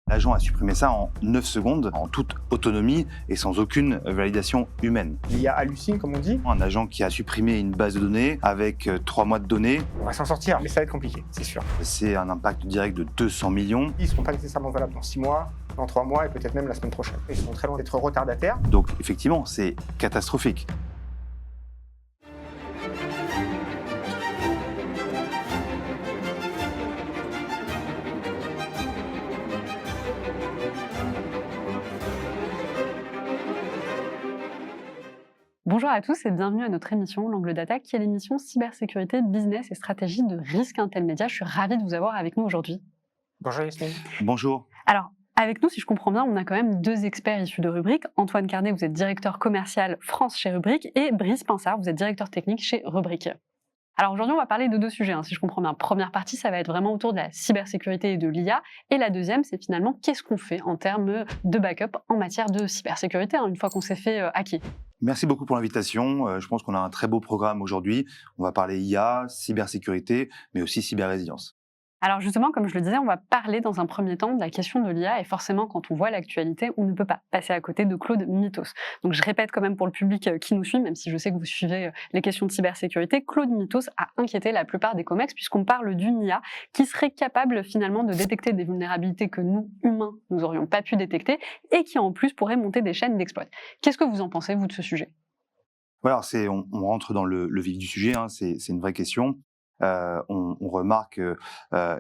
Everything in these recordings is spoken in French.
L'agent a supprimé ça en 9 secondes, en toute autonomie et sans aucune validation humaine. L'IA hallucine, comme on dit. Un agent qui a supprimé une base de données avec 3 mois de données, On va s'en sortir, mais ça va être compliqué, c'est sûr. c'est un impact direct de 200 millions. Ils ne seront pas nécessairement valables dans 6 mois, dans 3 mois et peut-être même la semaine prochaine. Ils sont très loin d'être retardataires. Donc effectivement, c'est catastrophique. Bonjour à tous et bienvenue à notre émission L'Angle d'attaque, qui est l'émission cybersécurité, business et stratégie de risque Intel Media. Je suis ravie de vous avoir avec nous aujourd'hui. Bonjour Yasmine. Bonjour. Alors, avec nous, si je comprends bien, on a quand même deux experts issus de Rubrik. Antoine Carnet, vous êtes directeur commercial France chez Rubrik, et Brice Pinsard, vous êtes directeur technique chez Rubrik. Alors aujourd'hui, on va parler de deux sujets, si je comprends bien. Première partie, ça va être vraiment autour de la cybersécurité et de l'IA. Et la deuxième, c'est finalement qu'est-ce qu'on fait en termes de backup en matière de cybersécurité, une fois qu'on s'est fait hacker. Merci beaucoup pour l'invitation. Je pense qu'on a un très beau programme aujourd'hui. On va parler IA, cybersécurité, mais aussi cyberrésilience. Alors justement, comme je le disais, on va parler dans un premier temps de la question de l'IA, et forcément, quand on voit l'actualité, on ne peut pas passer à côté de Claude Mythos. Donc je répète quand même pour le public qui nous suit, même si je sais que vous suivez les questions de cybersécurité, Claude Mythos a inquiété la plupart des COMEX, puisqu'on parle d'une IA qui serait capable finalement de détecter des vulnérabilités que nous, humains, nous n'aurions pas pu détecter, et qui en plus pourrait monter des chaînes d'exploit. Qu'est-ce que vous en pensez, vous, de ce sujet ? Voilà, on rentre dans le vif du sujet, c'est une vraie question. On remarque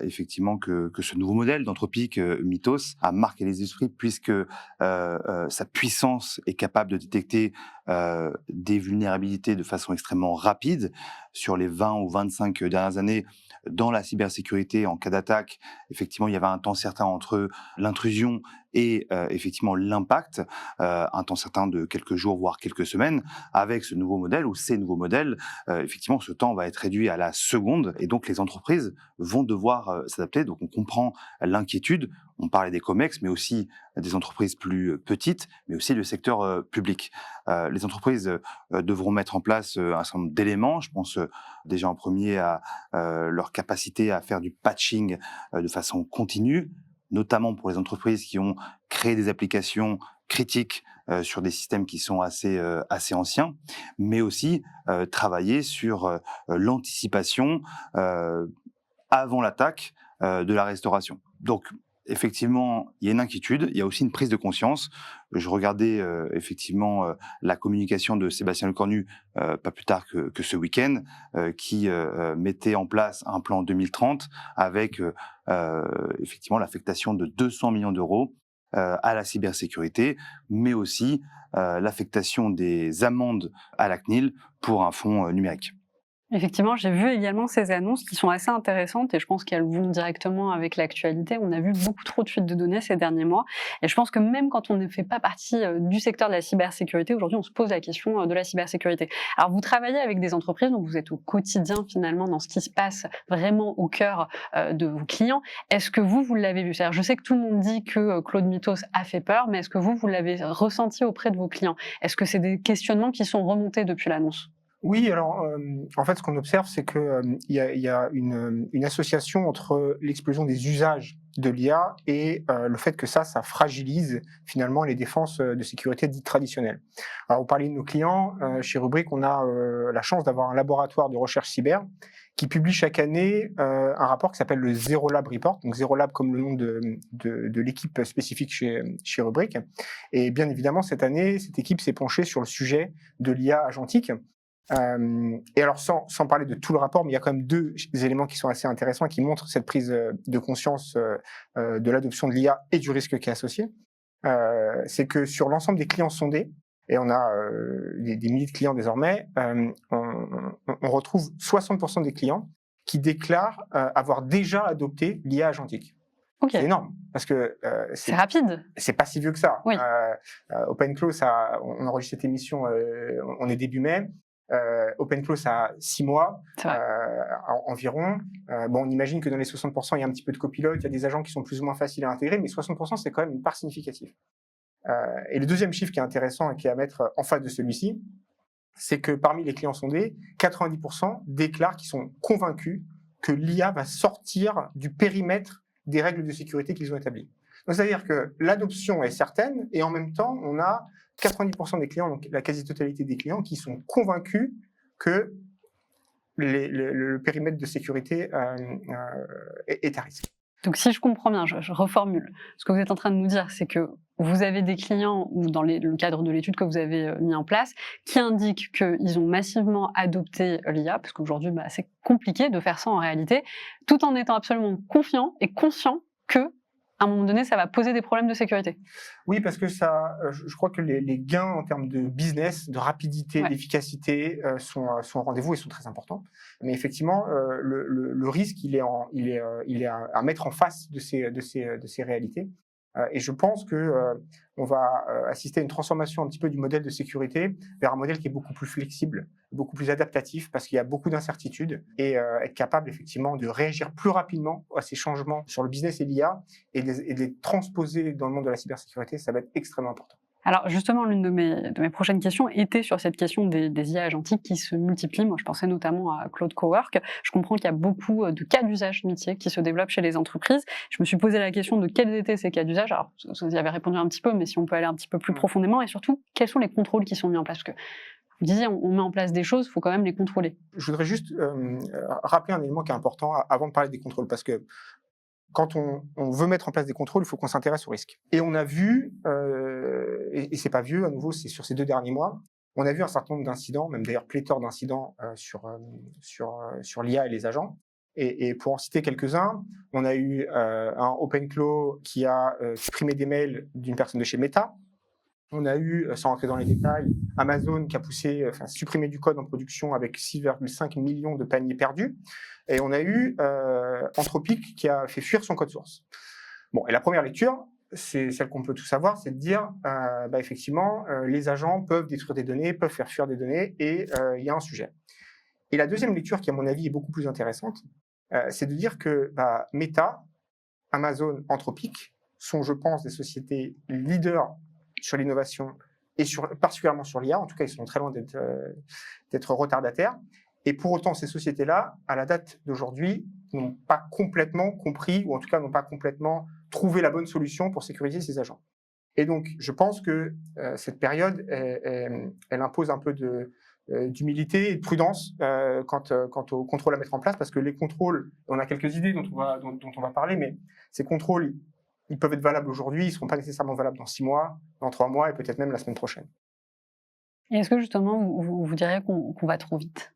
effectivement que ce nouveau modèle d'Anthropic, Mythos, a marqué les esprits puisque sa puissance est capable de détecter des vulnérabilités de façon extrêmement rapide. Sur les 20 ou 25 dernières années, dans la cybersécurité, en cas d'attaque, effectivement, il y avait un temps certain entre l'intrusion et effectivement l'impact, un temps certain de quelques jours, voire quelques semaines. Avec ce nouveau modèle ou ces nouveaux modèles, effectivement, ce temps va être réduit à la seconde et donc les entreprises vont devoir s'adapter. Donc on comprend l'inquiétude. On parlait des COMEX, mais aussi des entreprises plus petites, mais aussi le secteur public. Les entreprises devront mettre en place un certain nombre d'éléments. Je pense déjà en premier à leur capacité à faire du patching de façon continue, notamment pour les entreprises qui ont créé des applications critiques sur des systèmes qui sont assez anciens, mais aussi travailler sur l'anticipation avant l'attaque de la restauration. Donc, effectivement, il y a une inquiétude, il y a aussi une prise de conscience. Je regardais effectivement la communication de Sébastien Lecornu pas plus tard que ce week-end, qui mettait en place un plan 2030 avec effectivement l'affectation de 200 millions d'euros à la cybersécurité, mais aussi l'affectation des amendes à la CNIL pour un fonds numérique. Effectivement, j'ai vu également ces annonces qui sont assez intéressantes et je pense qu'elles vont directement avec l'actualité. On a vu beaucoup trop de fuites de données ces derniers mois et je pense que même quand on ne fait pas partie du secteur de la cybersécurité, aujourd'hui on se pose la question de la cybersécurité. Alors vous travaillez avec des entreprises, donc vous êtes au quotidien finalement dans ce qui se passe vraiment au cœur de vos clients. Est-ce que vous l'avez vu ? C'est-à-dire, je sais que tout le monde dit que Claude Mythos a fait peur, mais est-ce que vous l'avez ressenti auprès de vos clients ? Est-ce que c'est des questionnements qui sont remontés depuis l'annonce ? Oui, alors en fait, ce qu'on observe, c'est que il y a une association entre l'explosion des usages de l'IA et le fait que ça fragilise finalement les défenses de sécurité dites traditionnelles. Alors, vous parlez de nos clients. Chez Rubrik, on a la chance d'avoir un laboratoire de recherche cyber qui publie chaque année un rapport qui s'appelle le Zero Lab Report, donc Zero Lab comme le nom de l'équipe spécifique chez Rubrik. Et bien évidemment, cette année, cette équipe s'est penchée sur le sujet de l'IA agentique. Et alors sans parler de tout le rapport, mais il y a quand même deux éléments qui sont assez intéressants et qui montrent cette prise de conscience de l'adoption de l'IA et du risque qui est associé. C'est que sur l'ensemble des clients sondés, et on a des milliers de clients désormais, on retrouve 60% des clients qui déclarent avoir déjà adopté l'IA agentique. Okay. C'est énorme, parce que c'est rapide. C'est pas si vieux que ça. Oui. OpenClaw, on enregistre cette émission, on est début mai. OpenClaw, ça a 6 mois environ. On imagine que dans les 60%, il y a un petit peu de copilote, il y a des agents qui sont plus ou moins faciles à intégrer, mais 60%, c'est quand même une part significative. Et le deuxième chiffre qui est intéressant et qui est à mettre en face de celui-ci, c'est que parmi les clients sondés, 90% déclarent qu'ils sont convaincus que l'IA va sortir du périmètre des règles de sécurité qu'ils ont établies. Donc, c'est-à-dire que l'adoption est certaine et en même temps, on a 90% des clients, donc la quasi-totalité des clients, qui sont convaincus que le périmètre de sécurité est à risque. Donc, si je comprends bien, je reformule. Ce que vous êtes en train de nous dire, c'est que vous avez des clients, ou dans le cadre de l'étude que vous avez mis en place, qui indiquent qu'ils ont massivement adopté l'IA, parce qu'aujourd'hui, c'est compliqué de faire ça en réalité, tout en étant absolument confiants et conscients que, à un moment donné, ça va poser des problèmes de sécurité. Oui, parce que je crois que les gains en termes de business, de rapidité, d'efficacité sont au rendez-vous et sont très importants. Mais effectivement, le risque, il est à mettre en face de ces réalités. Et je pense qu'on va assister à une transformation un petit peu du modèle de sécurité vers un modèle qui est beaucoup plus flexible, beaucoup plus adaptatif, parce qu'il y a beaucoup d'incertitudes, et être capable effectivement de réagir plus rapidement à ces changements sur le business et l'IA et de les transposer dans le monde de la cybersécurité, ça va être extrêmement important. Alors justement, l'une de mes prochaines questions était sur cette question des IA agentiques qui se multiplient. Moi, je pensais notamment à Claude Cowork. Je comprends qu'il y a beaucoup de cas d'usage métiers qui se développent chez les entreprises. Je me suis posé la question de quels étaient ces cas d'usage. Alors, vous y avez répondu un petit peu, mais si on peut aller un petit peu plus profondément, et surtout, quels sont les contrôles qui sont mis en place? Parce que vous disiez, on met en place des choses, il faut quand même les contrôler. Je voudrais juste rappeler un élément qui est important avant de parler des contrôles, parce que quand on veut mettre en place des contrôles, il faut qu'on s'intéresse aux risques. Et on a vu, et c'est pas vieux, à nouveau, c'est sur ces 2 derniers mois, on a vu un certain nombre d'incidents, même d'ailleurs pléthore d'incidents sur l'IA et les agents. Et pour en citer quelques-uns, on a eu un OpenClaw qui a supprimé des mails d'une personne de chez Meta. On a eu, sans rentrer dans les détails, Amazon qui a supprimé du code en production avec 6,5 millions de paniers perdus. Et on a eu Anthropic qui a fait fuir son code source. Bon, et la première lecture, c'est celle qu'on peut tous savoir, c'est de dire, effectivement, les agents peuvent détruire des données, peuvent faire fuir des données, et il y a un sujet. Et la deuxième lecture, qui à mon avis est beaucoup plus intéressante, c'est de dire que Meta, Amazon, Anthropic sont, je pense, des sociétés leaders sur l'innovation et particulièrement sur l'IA. En tout cas, ils sont très loin d'être retardataires. Et pour autant, ces sociétés-là, à la date d'aujourd'hui, n'ont pas complètement compris, ou en tout cas n'ont pas complètement trouvé la bonne solution pour sécuriser ces agents. Et donc, je pense que cette période, elle impose un peu d'humilité et de prudence quant au contrôle à mettre en place, parce que les contrôles, on a quelques idées dont on va parler, mais ces contrôles, ils peuvent être valables aujourd'hui, ils ne seront pas nécessairement valables dans 6 mois, dans 3 mois et peut-être même la semaine prochaine. Et est-ce que justement, vous diriez qu'on va trop vite?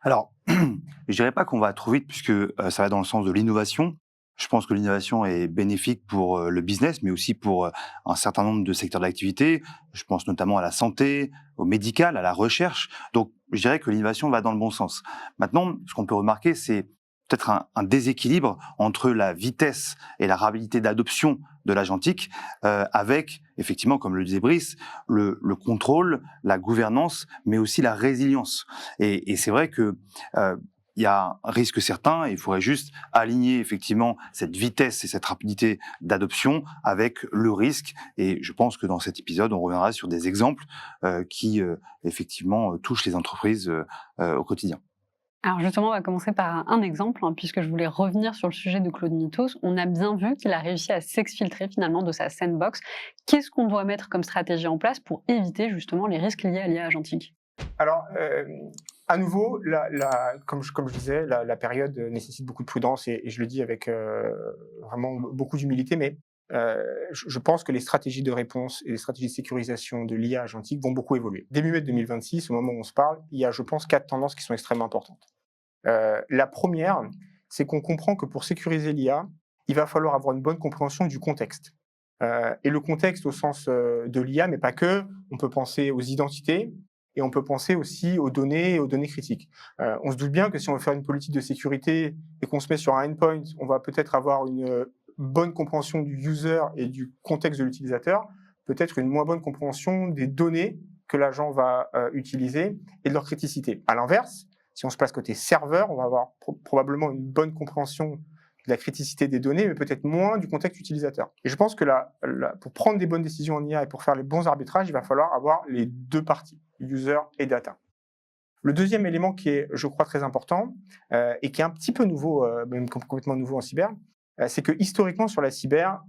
Alors, je dirais pas qu'on va trop vite puisque ça va dans le sens de l'innovation. Je pense que l'innovation est bénéfique pour le business, mais aussi pour un certain nombre de secteurs d'activité. Je pense notamment à la santé, au médical, à la recherche. Donc, je dirais que l'innovation va dans le bon sens. Maintenant, ce qu'on peut remarquer, c'est peut-être un déséquilibre entre la vitesse et la rapidité d'adoption de l'agentique avec, effectivement, comme le disait Brice, le contrôle, la gouvernance, mais aussi la résilience. Et c'est vrai que il y a un risque certain et il faudrait juste aligner effectivement cette vitesse et cette rapidité d'adoption avec le risque. Et je pense que dans cet épisode, on reviendra sur des exemples qui effectivement touchent les entreprises au quotidien. Alors justement, on va commencer par un exemple, puisque je voulais revenir sur le sujet de Claude Mythos. On a bien vu qu'il a réussi à s'exfiltrer finalement de sa sandbox. Qu'est-ce qu'on doit mettre comme stratégie en place pour éviter justement les risques liés à l'IA agentique? Alors, à nouveau, comme je disais, la période nécessite beaucoup de prudence et je le dis avec vraiment beaucoup d'humilité, mais je pense que les stratégies de réponse et les stratégies de sécurisation de l'IA agentique vont beaucoup évoluer. Début mai 2026, au moment où on se parle, il y a, je pense, 4 tendances qui sont extrêmement importantes. La première, c'est qu'on comprend que pour sécuriser l'IA, il va falloir avoir une bonne compréhension du contexte. Et le contexte au sens de l'IA, mais pas que. On peut penser aux identités et on peut penser aussi aux données et aux données critiques. On se doute bien que si on veut faire une politique de sécurité et qu'on se met sur un endpoint, on va peut-être avoir une bonne compréhension du user et du contexte de l'utilisateur, peut-être une moins bonne compréhension des données que l'agent va utiliser et de leur criticité. À l'inverse, si on se place côté serveur, on va avoir probablement une bonne compréhension de la criticité des données, mais peut-être moins du contexte utilisateur. Et je pense que pour prendre des bonnes décisions en IA et pour faire les bons arbitrages, il va falloir avoir les deux parties, user et data. Le deuxième élément qui est, je crois, très important et qui est un petit peu nouveau, même complètement nouveau en cyber, c'est que historiquement sur la cyber,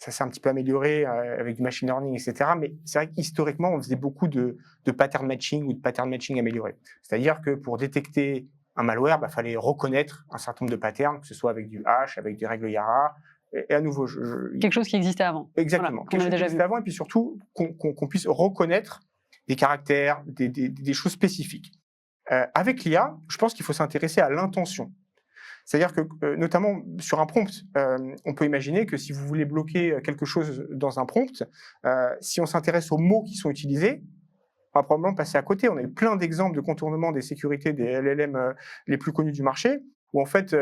ça s'est un petit peu amélioré avec du machine learning, etc. Mais c'est vrai qu'historiquement, on faisait beaucoup de pattern matching ou de pattern matching amélioré. C'est-à-dire que pour détecter un malware, il fallait reconnaître un certain nombre de patterns, que ce soit avec du hash, avec des règles Yara. Et à nouveau, quelque chose qui existait avant. Exactement. Voilà, qu'on avait déjà vu avant, et puis surtout qu'on puisse reconnaître des caractères, des choses spécifiques. Avec l'IA, je pense qu'il faut s'intéresser à l'intention. C'est-à-dire que, notamment sur un prompt, on peut imaginer que si vous voulez bloquer quelque chose dans un prompt, si on s'intéresse aux mots qui sont utilisés, on va probablement passer à côté. On a eu plein d'exemples de contournement des sécurités des LLM les plus connus du marché, où en fait,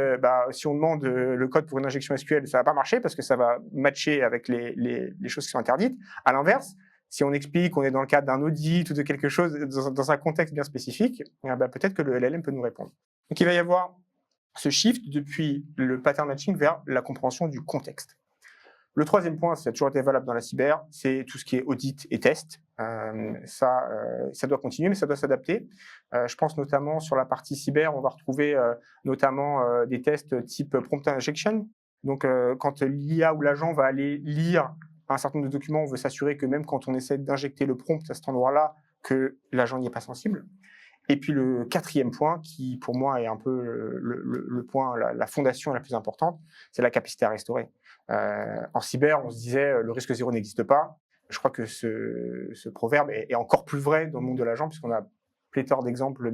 si on demande le code pour une injection SQL, ça va pas marcher parce que ça va matcher avec les choses qui sont interdites. À l'inverse, si on explique qu'on est dans le cadre d'un audit ou de quelque chose dans un contexte bien spécifique, peut-être que le LLM peut nous répondre. Donc il va y avoir ce shift depuis le pattern matching vers la compréhension du contexte. Le troisième point, ça a toujours été valable dans la cyber, c'est tout ce qui est audit et test. Ça doit continuer, mais ça doit s'adapter. Je pense notamment sur la partie cyber, on va retrouver notamment des tests type prompt injection. Donc, quand l'IA ou l'agent va aller lire un certain nombre de documents, on veut s'assurer que même quand on essaie d'injecter le prompt à cet endroit-là, que l'agent n'y est pas sensible. Et puis le quatrième point, qui pour moi est un peu le point, la fondation la plus importante, c'est la capacité à restaurer. En cyber, on se disait le risque zéro n'existe pas. Je crois que ce proverbe est encore plus vrai dans le monde de l'agent, puisqu'on a pléthore d'exemples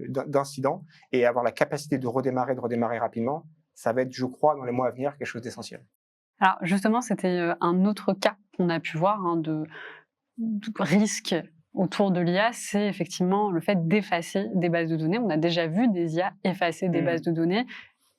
d'incidents, et avoir la capacité de redémarrer rapidement, ça va être, je crois, dans les mois à venir, quelque chose d'essentiel. Alors justement, c'était un autre cas qu'on a pu voir de risque autour de l'IA, c'est effectivement le fait d'effacer des bases de données. On a déjà vu des IA effacer des bases de données.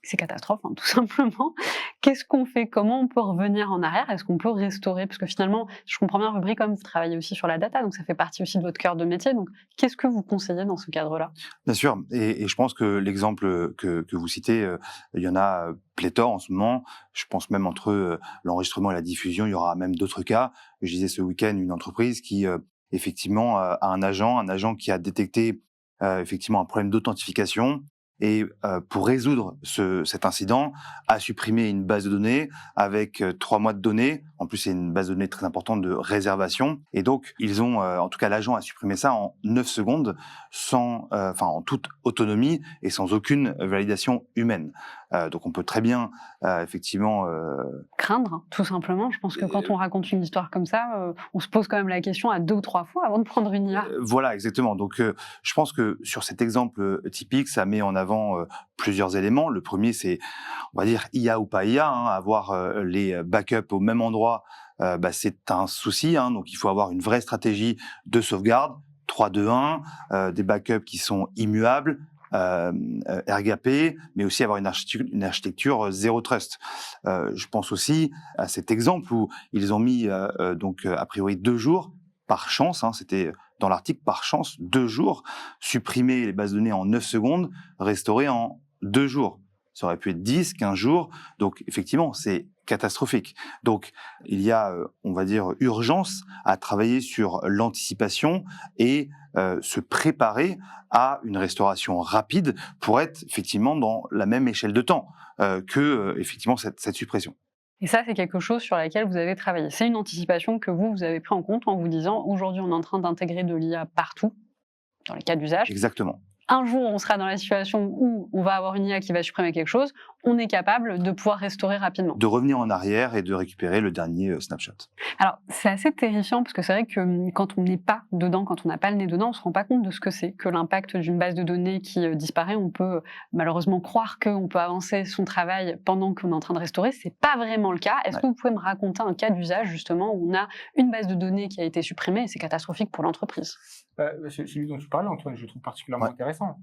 C'est catastrophe, tout simplement. Qu'est-ce qu'on fait? Comment on peut revenir en arrière? Est-ce qu'on peut restaurer? Parce que finalement, je comprends bien, Rubrik, comme vous travaillez aussi sur la data, donc ça fait partie aussi de votre cœur de métier. Donc, qu'est-ce que vous conseillez dans ce cadre-là? Bien sûr, et je pense que l'exemple que vous citez, il y en a pléthore en ce moment. Je pense même entre l'enregistrement et la diffusion, il y aura même d'autres cas. Je disais ce week-end une entreprise qui effectivement a un agent qui a détecté effectivement un problème d'authentification. Et pour résoudre cet incident, a supprimé une base de données avec 3 mois de données. En plus, c'est une base de données très importante de réservation. Et donc, ils ont, en tout cas, l'agent a supprimé ça en 9 secondes, en toute autonomie et sans aucune validation humaine. Donc, on peut très bien, effectivement, craindre, tout simplement. Je pense que quand on raconte une histoire comme ça, on se pose quand même la question à 2 ou 3 fois avant de prendre une IA. Voilà, exactement. Donc, je pense que sur cet exemple typique, ça met en avant plusieurs éléments. Le premier, c'est, on va dire, IA ou pas IA, avoir les backups au même endroit, c'est un souci. Donc, il faut avoir une vraie stratégie de sauvegarde, 3-2-1, des backups qui sont immuables, RGAP, mais aussi avoir une architecture zéro trust. Je pense aussi à cet exemple où ils ont mis donc a priori 2 jours par chance, c'était dans l'article par chance, 2 jours, supprimer les bases de données en 9 secondes, restaurer en 2 jours. Ça aurait pu être 10, 15 jours. Donc, effectivement, c'est catastrophique. Donc, il y a, on va dire, urgence à travailler sur l'anticipation et se préparer à une restauration rapide pour être, effectivement, dans la même échelle de temps que, effectivement, cette suppression. Et ça, c'est quelque chose sur laquelle vous avez travaillé. C'est une anticipation que vous avez pris en compte en vous disant, aujourd'hui, on est en train d'intégrer de l'IA partout, dans les cas d'usage. Exactement. Un jour, on sera dans la situation où on va avoir une IA qui va supprimer quelque chose, on est capable de pouvoir restaurer rapidement. De revenir en arrière et de récupérer le dernier snapshot. Alors, c'est assez terrifiant parce que c'est vrai que quand on n'est pas dedans, quand on n'a pas le nez dedans, on ne se rend pas compte de ce que c'est, que l'impact d'une base de données qui disparaît. On peut malheureusement croire qu'on peut avancer son travail pendant qu'on est en train de restaurer. C'est pas vraiment le cas. Est-ce que vous pouvez me raconter un cas d'usage justement où on a une base de données qui a été supprimée et c'est catastrophique pour l'entreprise? Celui dont tu parlais, Antoine, je le trouve particulièrement intéressant.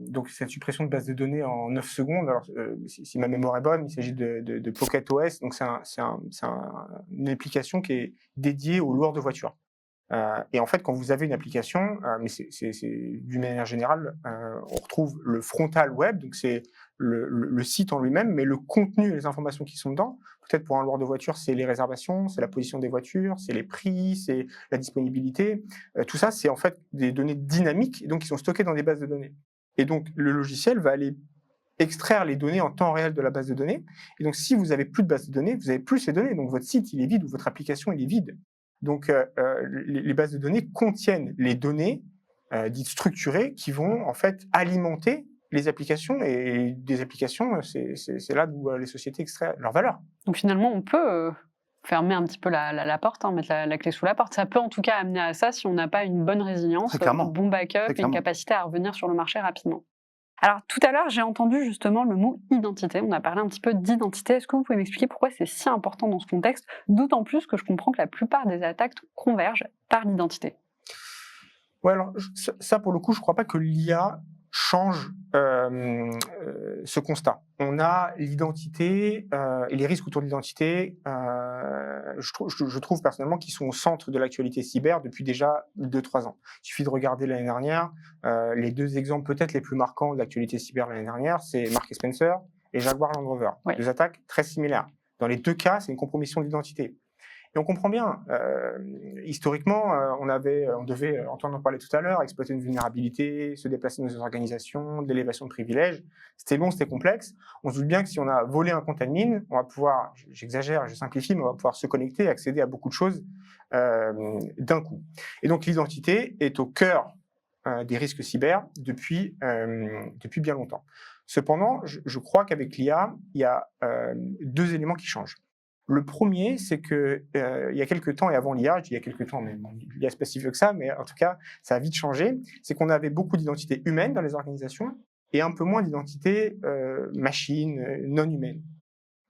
Donc, cette suppression de base de données en 9 secondes, alors, si ma mémoire est bonne, il s'agit de Pocket OS, donc c'est une application qui est dédiée aux loueurs de voitures. Et en fait, quand vous avez une application, mais c'est d'une manière générale, on retrouve le frontal web, donc c'est le site en lui-même, mais le contenu et les informations qui sont dedans, peut-être pour un loueur de voiture, c'est les réservations, c'est la position des voitures, c'est les prix, c'est la disponibilité. Tout ça, c'est en fait des données dynamiques, donc qui sont stockées dans des bases de données. Et donc, le logiciel va aller extraire les données en temps réel de la base de données. Et donc, si vous avez plus de base de données, vous avez plus ces données. Donc, votre site, il est vide ou votre application, il est vide. Donc, les bases de données contiennent les données dites structurées qui vont en fait alimenter les applications. Et des applications, c'est là où les sociétés extraient leur valeur. Donc finalement, on peut fermer un petit peu la porte, mettre la clé sous la porte. Ça peut en tout cas amener à ça si on n'a pas une bonne résilience, un bon backup et une capacité à revenir sur le marché rapidement. Alors tout à l'heure, j'ai entendu justement le mot identité. On a parlé un petit peu d'identité. Est-ce que vous pouvez m'expliquer pourquoi c'est si important dans ce contexte? D'autant plus que je comprends que la plupart des attaques convergent par l'identité. Ouais, alors ça pour le coup, je ne crois pas que l'IA change ce constat. On a l'identité et les risques autour de l'identité, je trouve personnellement qu'ils sont au centre de l'actualité cyber depuis déjà 2-3 ans. Il suffit de regarder l'année dernière, les 2 exemples peut-être les plus marquants de l'actualité cyber l'année dernière, c'est Marks & Spencer et Jaguar Land Rover. Oui. 2 attaques très similaires. Dans les 2 cas, c'est une compromission de l'identité. Et on comprend bien, historiquement, on devait, Antoine en parlait tout à l'heure, exploiter une vulnérabilité, se déplacer dans une organisation, de l'élévation de privilèges. C'était long, c'était complexe. On se doute bien que si on a volé un compte admin, on va pouvoir, j'exagère, je simplifie, mais on va pouvoir se connecter, accéder à beaucoup de choses d'un coup. Et donc l'identité est au cœur des risques cyber depuis bien longtemps. Cependant, je crois qu'avec l'IA, il y a 2 éléments qui changent. Le premier, c'est que il y a quelques temps, et avant l'IA, je dis il y a quelques temps, mais bon, l'IA c'est pas si vieux que ça, mais en tout cas, ça a vite changé, c'est qu'on avait beaucoup d'identités humaines dans les organisations et un peu moins d'identités machines, non humaines.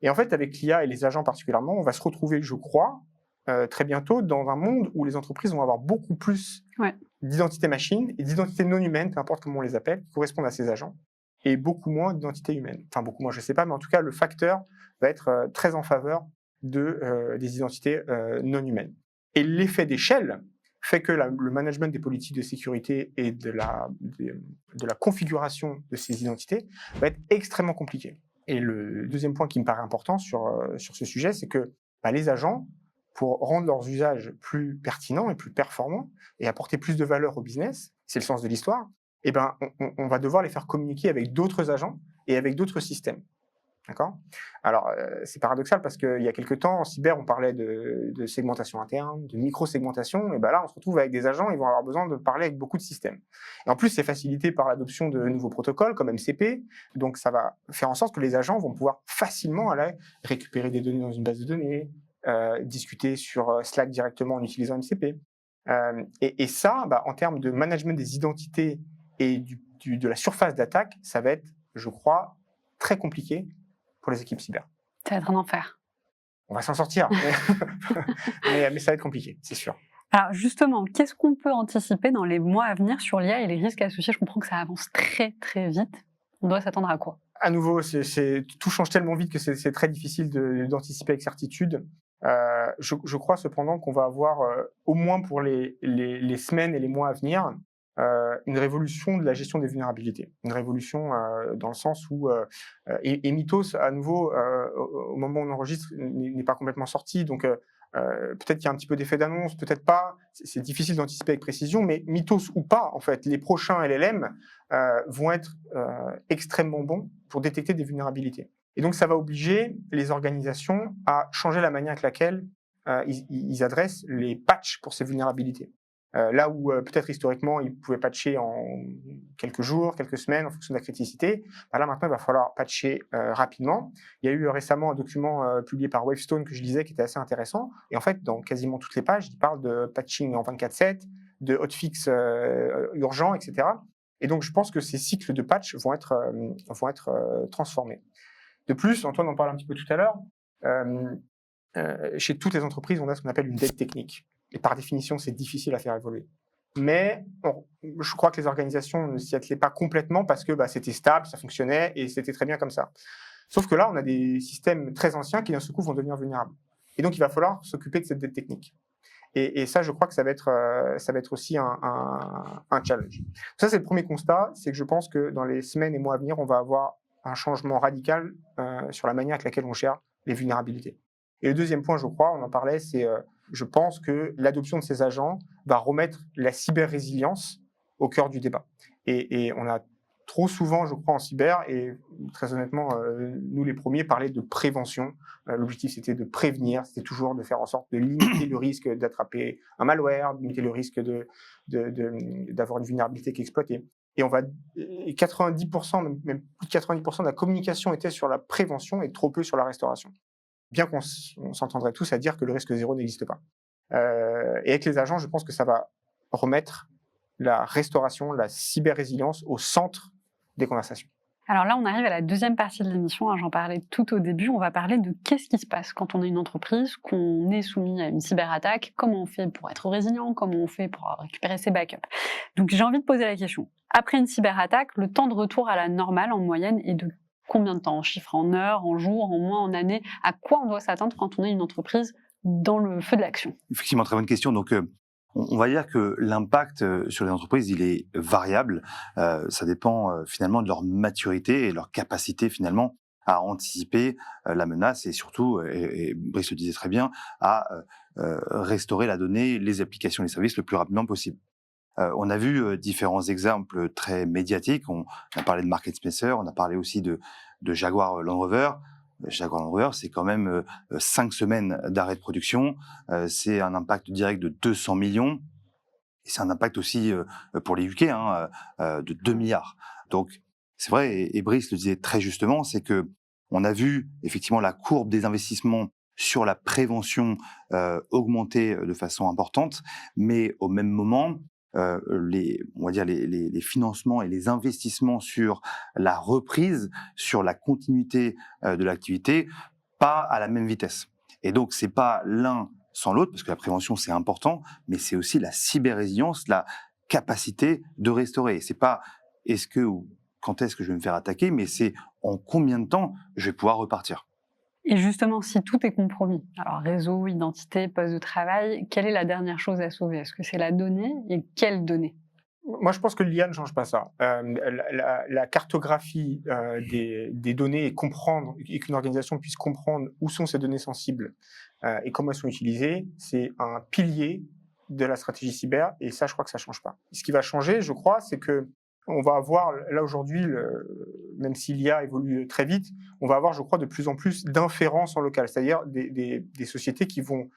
Et en fait, avec l'IA et les agents particulièrement, on va se retrouver, je crois, très bientôt dans un monde où les entreprises vont avoir beaucoup plus d'identités machines et d'identités non humaines, peu importe comment on les appelle, qui correspondent à ces agents, et beaucoup moins d'identités humaines. Enfin, beaucoup moins, je sais pas, mais en tout cas, le facteur va être très en faveur des identités non humaines. Et l'effet d'échelle fait que le management des politiques de sécurité et de la configuration de ces identités va être extrêmement compliqué. Et le deuxième point qui me paraît important sur ce sujet, c'est que les agents, pour rendre leurs usages plus pertinents et plus performants et apporter plus de valeur au business, c'est le sens de l'histoire, on va devoir les faire communiquer avec d'autres agents et avec d'autres systèmes. D'accord ? Alors, c'est paradoxal parce qu'il y a quelques temps, en cyber, on parlait de segmentation interne, de micro-segmentation, et là, on se retrouve avec des agents, ils vont avoir besoin de parler avec beaucoup de systèmes. Et en plus, c'est facilité par l'adoption de nouveaux protocoles comme MCP, donc ça va faire en sorte que les agents vont pouvoir facilement aller récupérer des données dans une base de données, discuter sur Slack directement en utilisant MCP. Et ça, en termes de management des identités et de la surface d'attaque, ça va être, je crois, très compliqué pour les équipes cyber. Ça va être un enfer. On va s'en sortir, mais ça va être compliqué, c'est sûr. Alors justement, qu'est-ce qu'on peut anticiper dans les mois à venir sur l'IA et les risques associés? Je comprends que ça avance très très vite. On doit s'attendre à quoi? À nouveau, tout change tellement vite que c'est très difficile d'anticiper avec certitude. Je crois cependant qu'on va avoir, au moins pour les semaines et les mois à venir, une révolution de la gestion des vulnérabilités. Une révolution dans le sens où... et Mythos, à nouveau, au moment où on enregistre, n'est pas complètement sorti. Donc, peut-être qu'il y a un petit peu d'effet d'annonce, peut-être pas. C'est difficile d'anticiper avec précision, mais Mythos ou pas, en fait, les prochains LLM vont être extrêmement bons pour détecter des vulnérabilités. Et donc, ça va obliger les organisations à changer la manière avec laquelle ils adressent les patchs pour ces vulnérabilités. Là où peut-être historiquement ils pouvaient patcher en quelques jours, quelques semaines en fonction de la criticité, là maintenant il va falloir patcher rapidement. Il y a eu récemment un document publié par Wavestone que je lisais qui était assez intéressant, et en fait dans quasiment toutes les pages il parle de patching en 24/7, de hotfix urgent, etc. Et donc je pense que ces cycles de patch vont être transformés. De plus, Antoine en parle un petit peu tout à l'heure, chez toutes les entreprises on a ce qu'on appelle une dette technique. Et par définition, c'est difficile à faire évoluer. Mais je crois que les organisations ne s'y attelaient pas complètement parce que c'était stable, ça fonctionnait et c'était très bien comme ça. Sauf que là, on a des systèmes très anciens qui d'un seul coup vont devenir vulnérables. Et donc, il va falloir s'occuper de cette dette technique. Et ça, je crois que ça va être aussi un challenge. Ça, c'est le premier constat, c'est que je pense que dans les semaines et mois à venir, on va avoir un changement radical sur la manière avec laquelle on gère les vulnérabilités. Et le deuxième point, je crois, on en parlait, c'est je pense que l'adoption de ces agents va remettre la cyber-résilience au cœur du débat. Et on a trop souvent, je crois, en cyber, et très honnêtement, nous les premiers, parler de prévention. L'objectif, c'était de prévenir, c'était toujours de faire en sorte de limiter le risque d'attraper un malware, de limiter le risque d'avoir une vulnérabilité qui est exploitée. Et 90%, même plus de 90% de la communication était sur la prévention et trop peu sur la restauration. Bien qu'on s'entendrait tous à dire que le risque zéro n'existe pas. Et avec les agents, je pense que ça va remettre la restauration, la cyber-résilience au centre des conversations. Alors là, on arrive à la deuxième partie de l'émission, hein, j'en parlais tout au début, on va parler de qu'est-ce qui se passe quand on est une entreprise, qu'on est soumis à une cyberattaque, comment on fait pour être résilient, comment on fait pour récupérer ses backups. Donc j'ai envie de poser la question, après une cyberattaque, le temps de retour à la normale en moyenne est de combien de temps, en chiffres, en heures, en jours, en mois, en années? À quoi on doit s'attendre quand on est une entreprise dans le feu de l'action? Effectivement, très bonne question. Donc, on va dire que l'impact sur les entreprises, il est variable. Ça dépend finalement de leur maturité et leur capacité finalement à anticiper la menace et surtout, et Brice le disait très bien, à restaurer la donnée, les applications, les services le plus rapidement possible. On a vu différents exemples très médiatiques. On a parlé de Mark & Spencer, on a parlé aussi de Jaguar Land Rover. Jaguar Land Rover, c'est quand même 5 semaines d'arrêt de production. C'est un impact direct de 200 millions. Et c'est un impact aussi pour les UK de 2 milliards. Donc, c'est vrai, et Brice le disait très justement, c'est que on a vu effectivement la courbe des investissements sur la prévention augmenter de façon importante, mais au même moment, on va dire les financements et les investissements sur la reprise, sur la continuité de l'activité, pas à la même vitesse. Et donc, c'est pas l'un sans l'autre, parce que la prévention, c'est important, mais c'est aussi la cyber-résilience, la capacité de restaurer. C'est pas est-ce que ou quand est-ce que je vais me faire attaquer, mais c'est en combien de temps je vais pouvoir repartir. Et justement, si tout est compromis, alors réseau, identité, poste de travail, quelle est la dernière chose à sauver? Est-ce que c'est la donnée et quelle donnée? Moi, je pense que l'IA ne change pas ça. La cartographie des données et qu'une organisation puisse comprendre où sont ces données sensibles et comment elles sont utilisées, c'est un pilier de la stratégie cyber, et ça, je crois que ça ne change pas. Ce qui va changer, je crois, c'est que on va avoir, là aujourd'hui, même si l'IA évolue très vite, on va avoir, je crois, de plus en plus d'inférences en local, c'est-à-dire des sociétés qui vont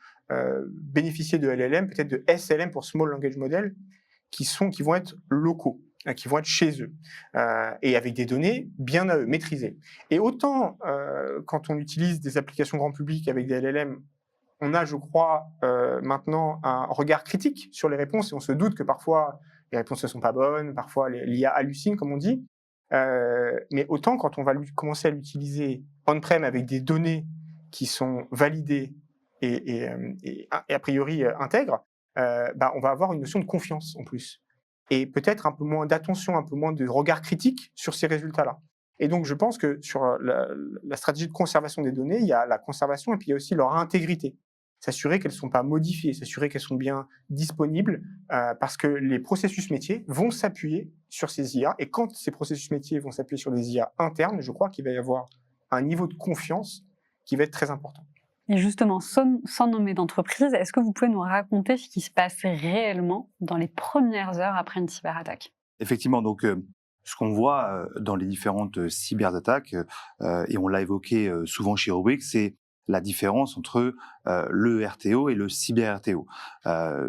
bénéficier de LLM, peut-être de SLM pour Small Language Model, qui vont être locaux, qui vont être chez eux, et avec des données bien à eux, maîtrisées. Et autant, quand on utilise des applications grand public avec des LLM, on a, je crois, maintenant un regard critique sur les réponses, et on se doute que parfois les réponses ne sont pas bonnes, parfois l'IA hallucine, comme on dit. Mais autant quand on va commencer à l'utiliser on-prem avec des données qui sont validées et a priori intègres, on va avoir une notion de confiance en plus. Et peut-être un peu moins d'attention, un peu moins de regard critique sur ces résultats-là. Et donc, je pense que sur la stratégie de conservation des données, il y a la conservation et puis il y a aussi leur intégrité. S'assurer qu'elles ne sont pas modifiées, s'assurer qu'elles sont bien disponibles, parce que les processus métiers vont s'appuyer sur ces IA. Et quand ces processus métiers vont s'appuyer sur des IA internes, je crois qu'il va y avoir un niveau de confiance qui va être très important. Et justement, sans nommer d'entreprise, est-ce que vous pouvez nous raconter ce qui se passe réellement dans les premières heures après une cyberattaque? Effectivement, donc ce qu'on voit dans les différentes cyberattaques, et on l'a évoqué souvent chez Rubrik, c'est la différence entre le RTO et le cyber-RTO.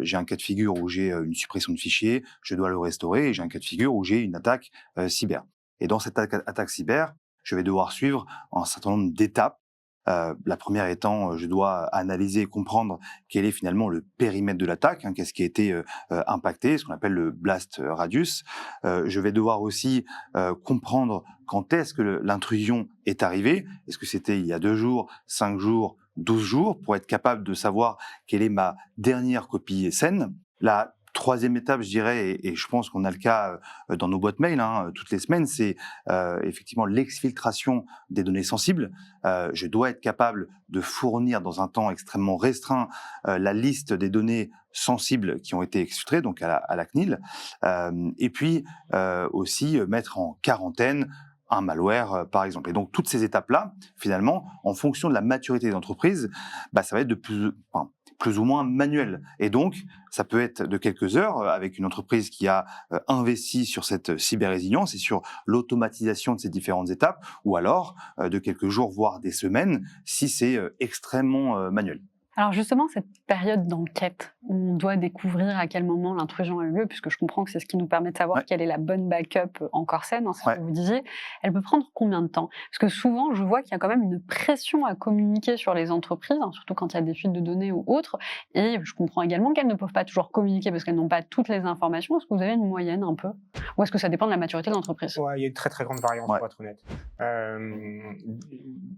J'ai un cas de figure où j'ai une suppression de fichier, je dois le restaurer, et j'ai un cas de figure où j'ai une attaque cyber. Et dans cette attaque cyber, je vais devoir suivre un certain nombre d'étapes. La première étant, je dois analyser et comprendre quel est finalement le périmètre de l'attaque, qu'est-ce qui a été impacté, ce qu'on appelle le blast radius. Je vais devoir aussi comprendre quand est-ce que l'intrusion est arrivée. Est-ce que c'était il y a 2 jours, 5 jours, 12 jours, pour être capable de savoir quelle est ma dernière copie saine. La troisième étape, je dirais, et je pense qu'on a le cas dans nos boîtes mail toutes les semaines, c'est effectivement l'exfiltration des données sensibles. Je dois être capable de fournir dans un temps extrêmement restreint la liste des données sensibles qui ont été exfiltrées, donc à la CNIL, et puis aussi mettre en quarantaine un malware, par exemple. Et donc, toutes ces étapes-là, finalement, en fonction de la maturité des entreprises, ça va être plus ou moins manuel. Et donc, ça peut être de quelques heures avec une entreprise qui a investi sur cette cyber-résilience et sur l'automatisation de ces différentes étapes, ou alors de quelques jours, voire des semaines, si c'est extrêmement manuel. Alors justement, cette période d'enquête, où on doit découvrir à quel moment l'intrusion a eu lieu, puisque je comprends que c'est ce qui nous permet de savoir quelle est la bonne backup encore saine, c'est ce que vous disiez, elle peut prendre combien de temps? Parce que souvent, je vois qu'il y a quand même une pression à communiquer sur les entreprises, surtout quand il y a des fuites de données ou autres, et je comprends également qu'elles ne peuvent pas toujours communiquer parce qu'elles n'ont pas toutes les informations. Est-ce que vous avez une moyenne un peu? Ou est-ce que ça dépend de la maturité de l'entreprise? Ouais, il y a une très très grande variance, pour être honnête.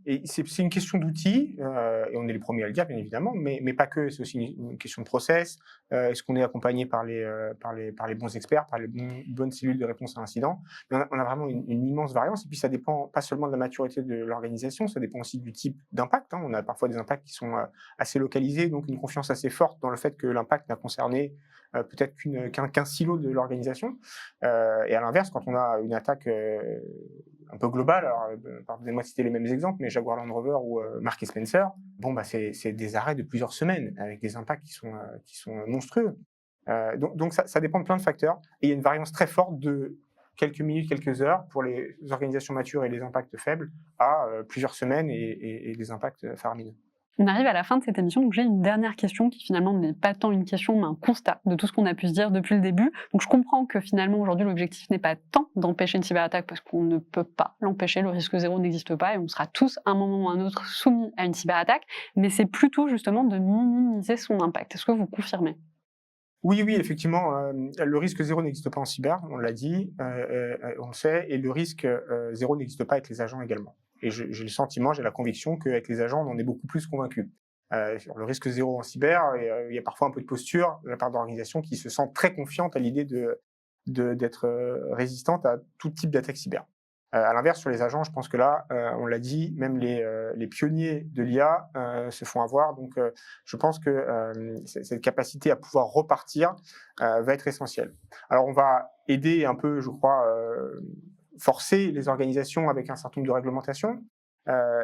Et c'est une question d'outils, et on est les premiers à le dire, bien évidemment, mais pas que, c'est aussi une question de process. Est-ce qu'on est accompagné par les bons experts, par les bonnes cellules de réponse à incidents? On a vraiment une immense variance, et puis ça dépend pas seulement de la maturité de l'organisation, ça dépend aussi du type d'impact. On a parfois des impacts qui sont assez localisés, donc une confiance assez forte dans le fait que l'impact n'a concerné peut-être qu'un silo de l'organisation. Et à l'inverse, quand on a une attaque un peu globale, alors pardonnez-moi de citer les mêmes exemples, mais Jaguar Land Rover ou Marks & Spencer, c'est des arrêts de plusieurs semaines avec des impacts qui sont monstrueux. Donc ça dépend de plein de facteurs, et il y a une variance très forte de quelques minutes, quelques heures pour les organisations matures et les impacts faibles à plusieurs semaines et des impacts faramineux. On arrive à la fin de cette émission, donc j'ai une dernière question qui finalement n'est pas tant une question, mais un constat de tout ce qu'on a pu se dire depuis le début. Donc je comprends que finalement aujourd'hui l'objectif n'est pas tant d'empêcher une cyberattaque parce qu'on ne peut pas l'empêcher, le risque zéro n'existe pas et on sera tous à un moment ou à un autre soumis à une cyberattaque, mais c'est plutôt justement de minimiser son impact. Est-ce que vous confirmez? Oui, effectivement, le risque zéro n'existe pas en cyber, on l'a dit, on le sait, et le risque zéro n'existe pas avec les agents également. Et j'ai le sentiment, j'ai la conviction qu'avec les agents, on en est beaucoup plus convaincus. Sur le risque zéro en cyber, il y a parfois un peu de posture de la part d'organisations qui se sentent très confiantes à l'idée d'être résistantes à tout type d'attaque cyber. À l'inverse, sur les agents, je pense que là, on l'a dit, même les pionniers de l'IA se font avoir. Donc, je pense que cette capacité à pouvoir repartir va être essentielle. Alors, on va aider un peu, je crois, forcer les organisations avec un certain nombre de réglementations.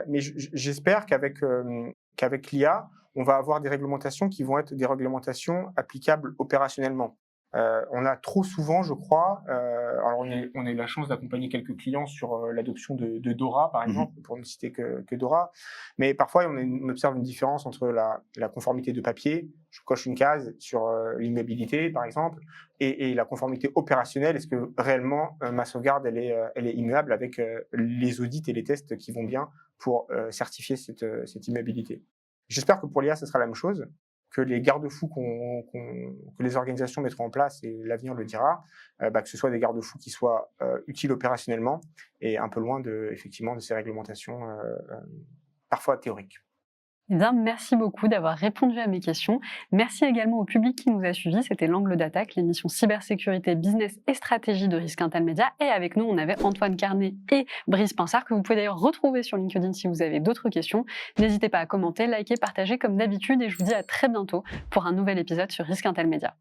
Mais j'espère qu'avec l'IA, on va avoir des réglementations qui vont être des réglementations applicables opérationnellement. On a trop souvent, je crois, alors on a eu la chance d'accompagner quelques clients sur l'adoption de DORA, par exemple, pour ne citer que DORA, mais parfois on observe une différence entre la conformité de papier, je coche une case sur l'immobilité, par exemple, et la conformité opérationnelle. Est-ce que réellement ma sauvegarde elle est immuable avec les audits et les tests qui vont bien pour certifier cette immobilité. J'espère que pour l'IA, ce sera la même chose, que les garde-fous que les organisations mettront en place, et l'avenir le dira, que ce soit des garde-fous qui soient utiles opérationnellement et un peu loin effectivement de ces réglementations parfois théoriques. Eh bien, merci beaucoup d'avoir répondu à mes questions. Merci également au public qui nous a suivis. C'était l'Angle d'attaque, l'émission cybersécurité, business et stratégie de Risque Intel Média. Et avec nous, on avait Antoine Carnet et Brice Pinsard, que vous pouvez d'ailleurs retrouver sur LinkedIn si vous avez d'autres questions. N'hésitez pas à commenter, liker, partager comme d'habitude. Et je vous dis à très bientôt pour un nouvel épisode sur Risque Intel Média.